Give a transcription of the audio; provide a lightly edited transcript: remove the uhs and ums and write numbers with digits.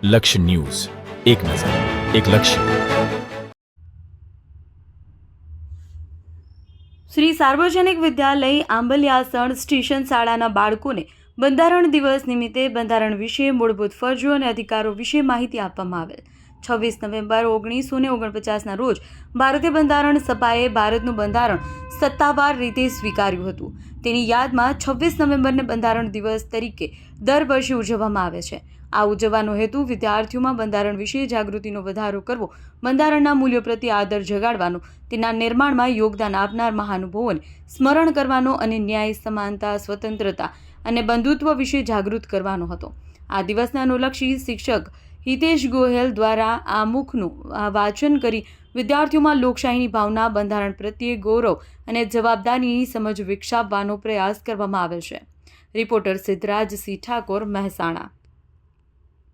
લક્ષ્ય ન્યૂઝ, એક નજર, એક લક્ષ્ય. શ્રી સાર્વજનિક વિદ્યાલય આંબલિયાસણ સ્ટેશન શાળાના બાળકોને બંધારણ દિવસ નિમિત્તે બંધારણ વિશે મૂળભૂત ફરજો અને અધિકારો વિશે માહિતી આપવામાં આવેલ. 26 નવેમ્બર 1949ના રોજ ભારતીય બંધારણ સભાએ ભારતનું બંધારણ સત્તાવાર રીતે સ્વીકાર્યું હતું. તેની યાદમાં 26 નવેમ્બરને બંધારણ દિવસ તરીકે દર વર્ષે ઉજવવામાં આવે છે. આ ઉજવવાનો હેતુ વિદ્યાર્થીઓમાં બંધારણ વિશે જાગૃતિનો વધારો કરવો, બંધારણના મૂલ્યો પ્રત્યે આદર જગાડવાનો, તેના નિર્માણમાં યોગદાન આપનાર મહાનુભાવોને સ્મરણ કરવાનો અને ન્યાય, સમાનતા, સ્વતંત્રતા અને બંધુત્વ વિશે જાગૃત કરવાનો હતો. આ દિવસને અનુલક્ષી શિક્ષક હિતેશ ગોહેલ દ્વારા આમુખનું વાંચન કરી વિદ્યાર્થીઓમાં લોકશાહીની ભાવના, બંધારણ પ્રત્યે ગૌરવ અને જવાબદારીની સમજ વિકસાવવાનો પ્રયાસ કરવામાં આવેલ છે. રિપોર્ટર સિદ્ધરાજ સિંહ ઠાકોર, મહેસાણા.